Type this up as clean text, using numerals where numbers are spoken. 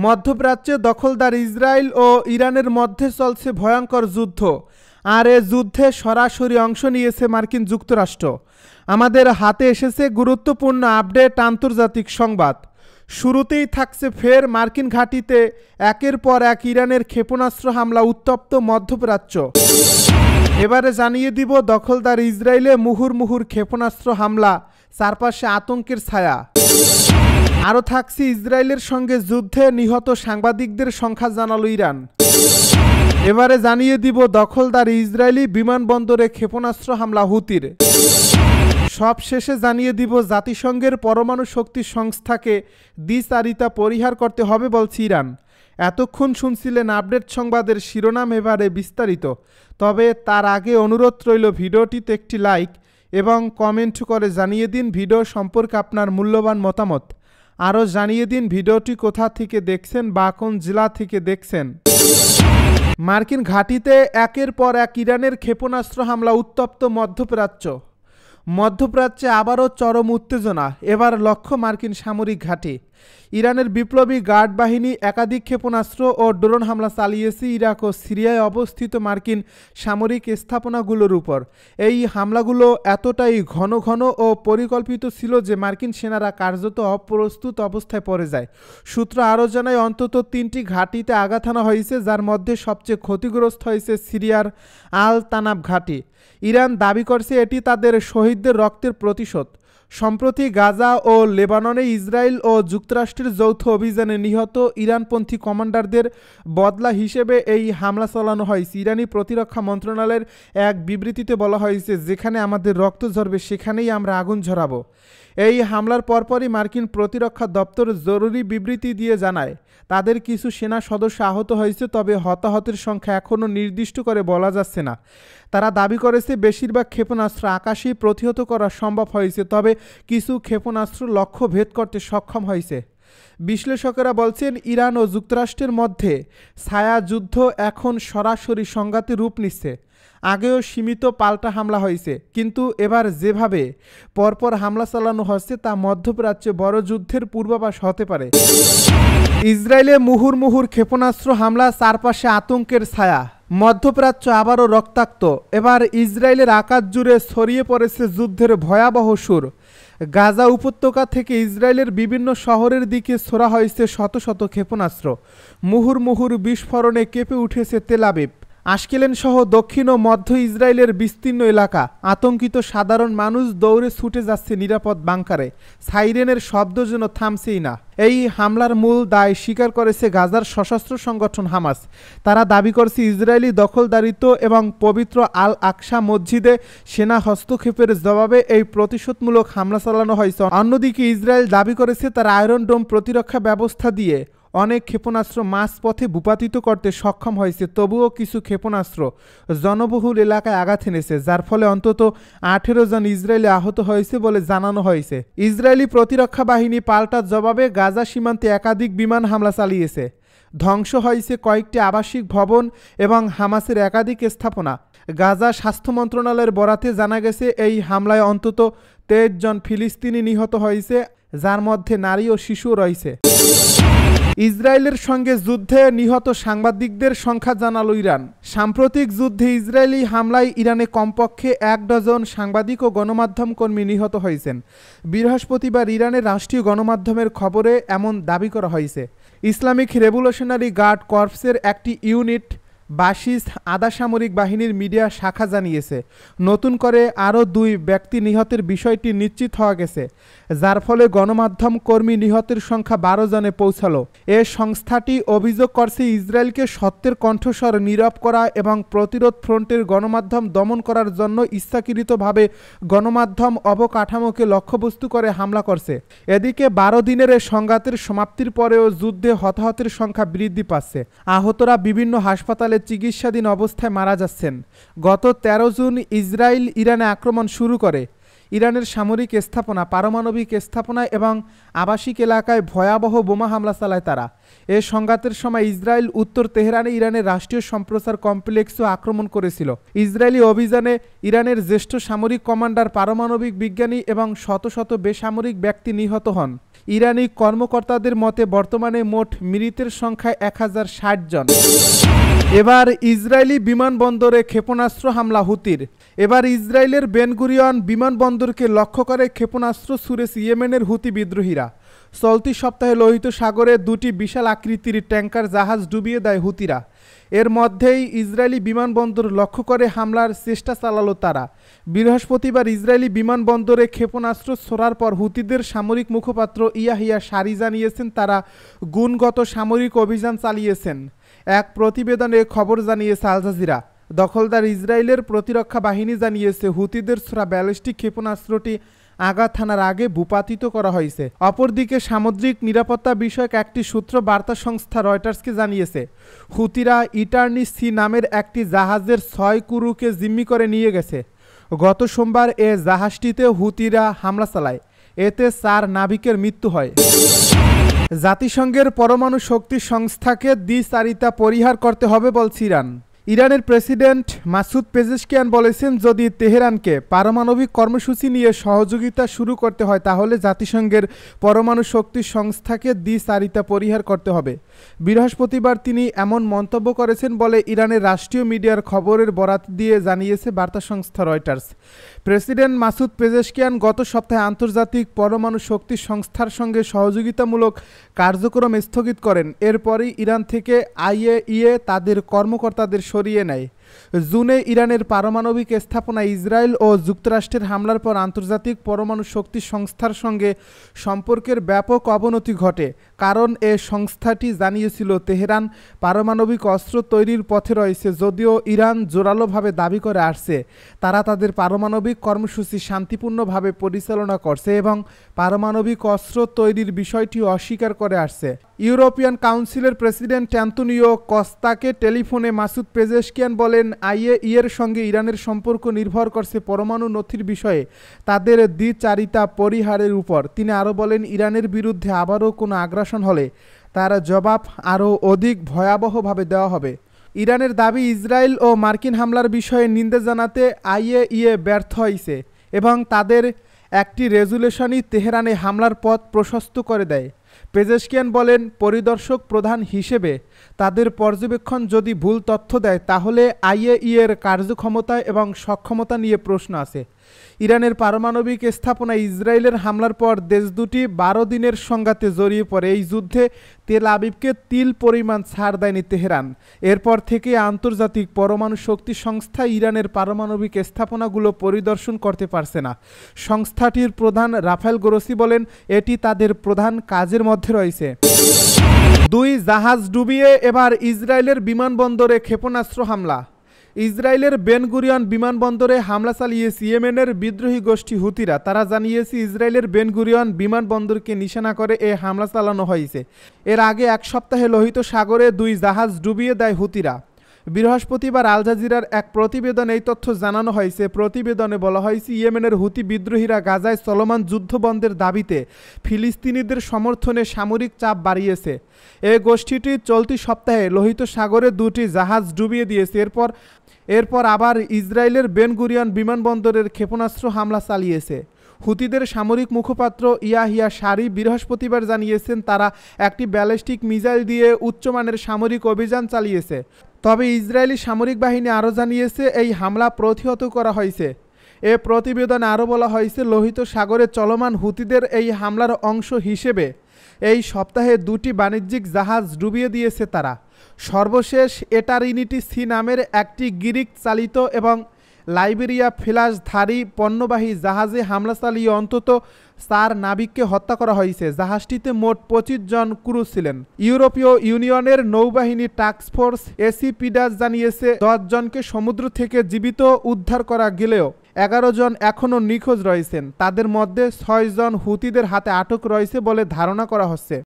মধ্যপ্রাচ্যে দখলদার ইসরায়েল ও ইরানের মধ্যে চলছে ভয়ঙ্কর যুদ্ধ, আর এ যুদ্ধে সরাসরি অংশ নিয়েছে মার্কিন যুক্তরাষ্ট্র। আমাদের হাতে এসেছে গুরুত্বপূর্ণ আপডেট আন্তর্জাতিক সংবাদ। শুরুতেই থাকছে ফের মার্কিন ঘাঁটিতে একের পর এক ইরানের ক্ষেপণাস্ত্র হামলা, উত্তপ্ত মধ্যপ্রাচ্য। এবারে জানিয়ে দিব দখলদার ইসরায়েলে মুহুর্মুহুর ক্ষেপণাস্ত্র হামলা, চারপাশে আতঙ্কের ছায়া। আরও থাকছে ইসরায়েলের সঙ্গে যুদ্ধে নিহত সাংবাদিকদের সংখ্যা জানালো ইরান। এবারে জানিয়ে দিব দখলদার ইসরায়েলি বিমানবন্দরে ক্ষেপণাস্ত্র হামলা হুতির। সব শেষে জানিয়ে দিব জাতিসংঘের পরমাণু শক্তি সংস্থাকে দ্বিচারিতা পরিহার করতে হবে বলছে ইরান। এতক্ষণ শুনছিলেন আপডেট সংবাদের শিরোনাম, এবারে বিস্তারিত। তবে তার আগে অনুরোধ রইল ভিডিওটিতে একটি লাইক এবং কমেন্ট করে জানিয়ে দিন ভিডিও সম্পর্কে আপনার মূল্যবান মতামত। আরও জানিয়ে দিন ভিডিওটি কোথা থেকে দেখছেন বা কোন জেলা থেকে দেখছেন। মার্কিন ঘাঁটিতে একের পর এক ইরানের ক্ষেপণাস্ত্র হামলা, উত্তপ্ত মধ্যপ্রাচ্য। মধ্যপ্রাচ্যে আবারও চরম উত্তেজনা, এবার লক্ষ্য মার্কিন সামরিক ঘাঁটি। ইরানের বিপ্লবী গার্ড বাহিনী একাধিক ক্ষেপণাস্ত্র ও ড্রোন হামলা চালিয়েছে ইরাক ও সিরিয়ায় অবস্থিত মার্কিন সামরিক স্থাপনাগুলোর উপর। এই হামলাগুলো এতটাই ঘন ঘন ও পরিকল্পিত ছিল যে মার্কিন সেনারা কার্যত অপ্রস্তুত অবস্থায় পড়ে যায়। সূত্র আরও জানায় অন্তত 3টি ঘাঁটিতে আঘাত হানা হয়েছে, যার মধ্যে সবচেয়ে ক্ষতিগ্রস্ত হয়েছে সিরিয়ার আল তানাব ঘাঁটি। ইরান দাবি করছে এটি তাদের শহীদদের রক্তের প্রতিশোধ। সম্প্রতি গাজা ও লেবাননে ইসরায়েল ও যুক্তরাষ্ট্রের যৌথ অভিযানে নিহত ইরানপন্থী কমান্ডারদের বদলা হিসেবে এই হামলা চালানো হয়েছে। ইরানি প্রতিরক্ষা মন্ত্রণালয়ের এক বিবৃতিতে বলা হয়েছে, যেখানে আমাদের রক্ত ঝরবে সেখানেই আমরা আগুন ঝরাবো। এই হামলার পরপরই মার্কিন প্রতিরক্ষা দপ্তর জরুরি বিবৃতি দিয়ে জানায় তাদের কিছু সেনা সদস্য আহত হয়েছে, তবে হতাহতের সংখ্যা এখনও নির্দিষ্ট করে বলা যাচ্ছে না। তারা দাবি করেছে বেশিরভাগ ক্ষেপণাস্ত্র আকাশেই প্রতিহত করা সম্ভব হয়েছে, তবে কিছু ক্ষেপণাস্ত্র লক্ষ্য ভেদ করতে সক্ষম হয়েছে। বিশ্লেষকেরা বলছেন ইরান ও যুক্তরাষ্ট্রের মধ্যে ছায়া যুদ্ধ এখন সরাসরি সংঘাতে রূপ নিচ্ছে। আগেও সীমিত পাল্টা হামলা হয়েছে, কিন্তু এবার যেভাবে পরপর হামলা চালানো হচ্ছে তা মধ্যপ্রাচ্যে বড় যুদ্ধের পূর্বাভাস হতে পারে। ইসরায়েলে মুহুর্মুহুর ক্ষেপণাস্ত্র হামলা, চারপাশে আতঙ্কের ছায়া। মধ্যপ্রাচ্য আবারও রক্তাক্ত, এবার ইসরায়েলের আকাশ জুড়ে ছড়িয়ে পড়েছে যুদ্ধের ভয়াবহ সুর। গাজা উপত্যকা থেকে ইসরায়েলের বিভিন্ন শহরের দিকে ছোড়া হয়েছে শত শত ক্ষেপণাস্ত্র। মুহুর্মুহুর বিস্ফোরণে কেঁপে উঠেছে তেল আবিব, আশকেলন সহ দক্ষিণ ও মধ্য ইসরায়েলের বিস্তীর্ণ এলাকা। আতঙ্কিত সাধারণ মানুষ দৌড়ে ছুটে যাচ্ছে নিরাপদ বাংকারে। সাইরেনের শব্দ যেন থামছেই না। এই হামলার মূল দায় স্বীকার করেছে গাজার সশস্ত্র সংগঠন হামাস। তারা দাবি করছে ইসরায়েলি দখলদারিত্ব এবং পবিত্র আল আকসা মসজিদে সেনা হস্তক্ষেপের জবাবে এই প্রতিশোধমূলক হামলা চালানো হয়েছে। অন্যদিকে ইসরায়েল দাবি করেছে তার আয়রন ডোম প্রতিরক্ষা ব্যবস্থা দিয়ে অনেক ক্ষেপণাস্ত্র মাঝপথে ভূপাতিত করতে সক্ষম হয়েছে, তবুও কিছু ক্ষেপণাস্ত্র জনবহুল এলাকায় আঘাত এনেছে, যার ফলে অন্তত 18 জন ইসরায়েলি আহত হয়েছে বলে জানানো হয়েছে। ইসরায়েলি প্রতিরক্ষা বাহিনী পাল্টা জবাবে গাজা সীমান্তে একাধিক বিমান হামলা চালিয়েছে। ধ্বংস হয়েছে কয়েকটি আবাসিক ভবন এবং হামাসের একাধিক স্থাপনা। গাজা স্বাস্থ্য মন্ত্রণালয়ের বরাতে জানা গেছে এই হামলায় অন্তত 23 জন ফিলিস্তিনি নিহত হয়েছে, যার মধ্যে নারী ও শিশু রয়েছে। ইসরায়েলের সঙ্গে যুদ্ধে নিহত সাংবাদিকদের সংখ্যা জানালো ইরান। সাম্প্রতিক যুদ্ধে ইসরায়েলি হামলায় ইরানে কমপক্ষে 1 ডজন সাংবাদিক ও গণমাধ্যম কর্মী নিহত হয়েছেন। বৃহস্পতিবার ইরানের রাষ্ট্রীয় গণমাধ্যমের খবরে এমন দাবি করা হয়েছে। ইসলামিক রেভলিউশনারি গার্ড কর্পসের একটি ইউনিট বাশিস আধা সামরিক বাহিনীর মিডিয়া শাখা জানিয়েছে, নতুন করে আরও 2 ব্যক্তি নিহতের বিষয়টি নিশ্চিত হওয়া গেছে, যার ফলে গণমাধ্যম কর্মী নিহতের সংখ্যা 12 জনে পৌঁছালো। এ সংস্থাটি অভিযোগ করছে ইসরায়েলকে সত্যের কণ্ঠস্বর নীরব করা এবং প্রতিরোধ ফ্রন্টের গণমাধ্যম দমন করার জন্য ইচ্ছাকৃতভাবে গণমাধ্যম অবকাঠামোকে লক্ষ্যবস্তু করে হামলা করছে। এদিকে 12 দিনের এ সংঘাতের সমাপ্তির পরেও যুদ্ধে হতাহতের সংখ্যা বৃদ্ধি পাচ্ছে। আহতরা বিভিন্ন হাসপাতালে চিকিৎসাধীন অবস্থায় মারা যাচ্ছেন। গত 13 জুন ইসরায়েল ইরানে আক্রমণ শুরু করে। ইরানের সামরিক স্থাপনা, পারমাণবিক স্থাপনা এবং আবাসিক এলাকায় ভয়াবহ বোমা হামলা চালায় তারা। এ সংঘাতের সময় ইসরায়েল উত্তর তেহরানে ইরানের রাষ্ট্রীয় সম্প্রচার কমপ্লেক্সও আক্রমণ করেছিল। ইসরায়েলি অভিযানে ইরানের জ্যেষ্ঠ সামরিক কমান্ডার, পারমাণবিক বিজ্ঞানী এবং শত শত বেসামরিক ব্যক্তি নিহত হন। ইরানি কর্মকর্তাদের মতে বর্তমানে মোট মৃতের সংখ্যা 1060 জন। এবার ইসরায়েলি বিমানবন্দরে ক্ষেপণাস্ত্র হামলা হুতির। এবার ইসরায়েলের বেন গুরিয়ন বিমানবন্দরকে লক্ষ্য করে ক্ষেপণাস্ত্র ছুড়েছে ইয়েমেনের হুতি বিদ্রোহীরা। চলতি সপ্তাহে লোহিত সাগরে দুটি বিশাল আকৃতির ট্যাঙ্কার জাহাজ ডুবিয়ে দেয় হুতিরা। এর মধ্যেই ইসরায়েলি বিমানবন্দর লক্ষ্য করে হামলার চেষ্টা চালালো তারা। বৃহস্পতিবার ইসরায়েলি বিমানবন্দরে ক্ষেপণাস্ত্র ছোড়ার পর হুতিদের সামরিক মুখপাত্র ইয়াহিয়া সারি জানিয়েছেন তারা গুণগত সামরিক অভিযান চালিয়েছেন। এক প্রতিবেদনে খবর জানিয়েছে আল জাজিরা। দখলদার ইসরায়েলের প্রতিরক্ষা বাহিনী জানিয়েছে হুতিদের ছোড়া ব্যালিস্টিক ক্ষেপণাস্ত্রটি আঘাত হানার আগে ভূপাতিত করা হয়েছে। অপরদিকে সামুদ্রিক নিরাপত্তা বিষয়ক একটি সূত্র বার্তা সংস্থা রয়টার্সকে জানিয়েছে হুতিরা ইটার্নি সি নামের একটি জাহাজের 6 ক্রুকে জিম্মি করে নিয়ে গেছে। গত সোমবার এ জাহাজটিতে হুতিরা হামলা চালায়, এতে 4 নাবিকের মৃত্যু হয়। জাতিসংঘের পরমাণু শক্তি সংস্থাকে দ্বিচারিতা পরিহার করতে হবে বলছে ইরান। ইরানের প্রেসিডেন্ট মাসুদ পেজেশকিয়ান বলেছেন যদি তেহরানকে পারমাণবিক কর্মসূচি নিয়ে সহযোগিতা শুরু করতে হয় তাহলে জাতিসংঘের পরমাণু শক্তি সংস্থাকে দ্বিচারিতা পরিহার করতে হবে। বৃহস্পতিবার তিনি এমন মন্তব্য করেছেন বলে ইরানের রাষ্ট্রীয় মিডিয়ার খবরের বরাত দিয়ে জানিয়েছে বার্তা সংস্থা রয়টার্স। প্রেসিডেন্ট মাসুদ পেজেশকিয়ান গত সপ্তাহে আন্তর্জাতিক পরমাণু শক্তি সংস্থার সঙ্গে সহযোগিতামূলক কার্যক্রম স্থগিত করেন। এরপরই ইরান থেকে আইএইএ তাদের কর্মকর্তাদের সরিয়ে নেয়। জুনে ইরানের পারমাণবিক স্থাপনা ইসরায়েল ও যুক্তরাষ্ট্রের হামলার পর আন্তর্জাতিক পরমাণু শক্তি সংস্থার সঙ্গে সম্পর্কের ব্যাপক অবনতি ঘটে, কারণ এ সংস্থাটি জানিয়েছিল তেহরান পারমাণবিক অস্ত্র তৈরির পথে রয়েছে। যদিও ইরান জোরালোভাবে দাবি করে আসছে তারা তাদের পারমাণবিক কর্মসূচি শান্তিপূর্ণভাবে পরিচালনা করছে এবং পারমাণবিক অস্ত্র তৈরির বিষয়টি অস্বীকার করে আসছে। ইউরোপিয়ান কাউন্সিলের প্রেসিডেন্ট অ্যান্তোনিও কস্তাকে টেলিফোনে মাসুদ পেজেশকিয়ান বলেন আইএইএর সঙ্গে ইরানের সম্পর্ক নির্ভর করছে পরমাণু নথির বিষয়ে তাদের দ্বিচারিতা পরিহারের উপর। তিনি আরও বলেন ইরানের বিরুদ্ধে আবারও কোনো আগ্রাসন হলে তার জবাব আরও অধিক ভয়াবহভাবে দেওয়া হবে। ইরানের দাবি ইসরায়েল ও মার্কিন হামলার বিষয়ে নিন্দা জানাতে আইএইএ ব্যর্থ হয়েছে এবং তাদের একটি রেজুলেশনই তেহরানে হামলার পথ প্রশস্ত করে দেয়। পেজেশকিয়ান বলেন পরিদর্শক প্রধান হিসেবে তাদের পর্যবেক্ষণ যদি ভুল তথ্য দেয় তাহলে আইএইএর কার্যক্ষমতা এবং সক্ষমতা নিয়ে প্রশ্ন আছে। ইরানের পারমাণবিক স্থাপনায় ইসরায়েলের হামলার পর দেশ দুটি 12 দিনের সংঘাতে জড়িয়ে পড়ে। এই যুদ্ধে তেল আবিবকে তিল পরিমাণ ছাড় দেয়নি তেহরান। এরপর থেকে আন্তর্জাতিক পরমাণু শক্তি সংস্থা ইরানের পারমাণবিক স্থাপনাগুলো পরিদর্শন করতে পারছে না। সংস্থাটির প্রধান রাফায়েল গ্রোসি বলেন এটি তাদের প্রধান কাজের মধ্যে রয়েছে। 2 জাহাজ ডুবিয়ে এবার ইসরায়েলের বিমানবন্দরে ক্ষেপণাস্ত্র হামলা। ইসরায়েলের বেন গুরিয়ন বিমানবন্দরে হামলা চালিয়েছে ইয়েমেনের বিদ্রোহী গোষ্ঠী হুতিরা। তারা জানিয়েছে ইসরায়েলের বেন গুরিয়ন বিমানবন্দরকে নিশানা করে এ হামলা চালানো হয়েছে। এর আগে এক সপ্তাহে লোহিত সাগরে 2 জাহাজ ডুবিয়ে দেয় হুতিরা। বৃহস্পতিবার আল জাজিরার এক প্রতিবেদনে এই তথ্য জানানো হয়েছে। প্রতিবেদনে বলা হয়েছে ইয়েমেনের হুতি বিদ্রোহীরা গাজায় চলমান যুদ্ধবন্ধের দাবিতে ফিলিস্তিনিদের সমর্থনে সামরিক চাপ বাড়িয়েছে। এই গোষ্ঠীটি চলতি সপ্তাহে লোহিত সাগরে 2টি জাহাজ ডুবিয়ে দিয়েছে। এরপর আবার ইসরায়েলের বেন গুরিয়ন বিমানবন্দরের ক্ষেপণাস্ত্র হামলা চালিয়েছে। হুতিদের সামরিক মুখপাত্র ইয়াহিয়া সারি বৃহস্পতিবার জানিয়েছেন তারা একটি ব্যালিস্টিক মিসাইল দিয়ে উচ্চমানের সামরিক অভিযান চালিয়েছে। তবে ইসরায়েলি সামরিক বাহিনী আরও জানিয়েছে এই হামলা প্রতিহত করা হয়েছে। এ প্রতিবেদনে আরও বলা হয়েছে লোহিত সাগরে চলমান হুতিদের এই হামলার অংশ হিসেবে এই সপ্তাহে 2টি বাণিজ্যিক জাহাজ ডুবিয়ে দিয়েছে তারা। সর্বশেষ এটারিনিটি সি নামের একটি গ্রিক চালিত এবং লাইবেরিয়া ফ্লাশধারী পণ্যবাহী জাহাজে হামলা চালিয়ে অন্তত 4 নাবিককে হত্যা করা হয়েছে। জাহাজটিতে মোট 25 জন ক্রু ছিলেন। ইউরোপীয় ইউনিয়নের নৌবাহিনী টাস্কফোর্স এসিপিডাস জানিয়েছে 10 জনকে সমুদ্র থেকে জীবিত উদ্ধার করা গেলেও 11 জন এখনও নিখোঁজ রয়েছেন। তাদের মধ্যে 6 জন হুতিদের হাতে আটক রয়েছে বলে ধারণা করা হচ্ছে।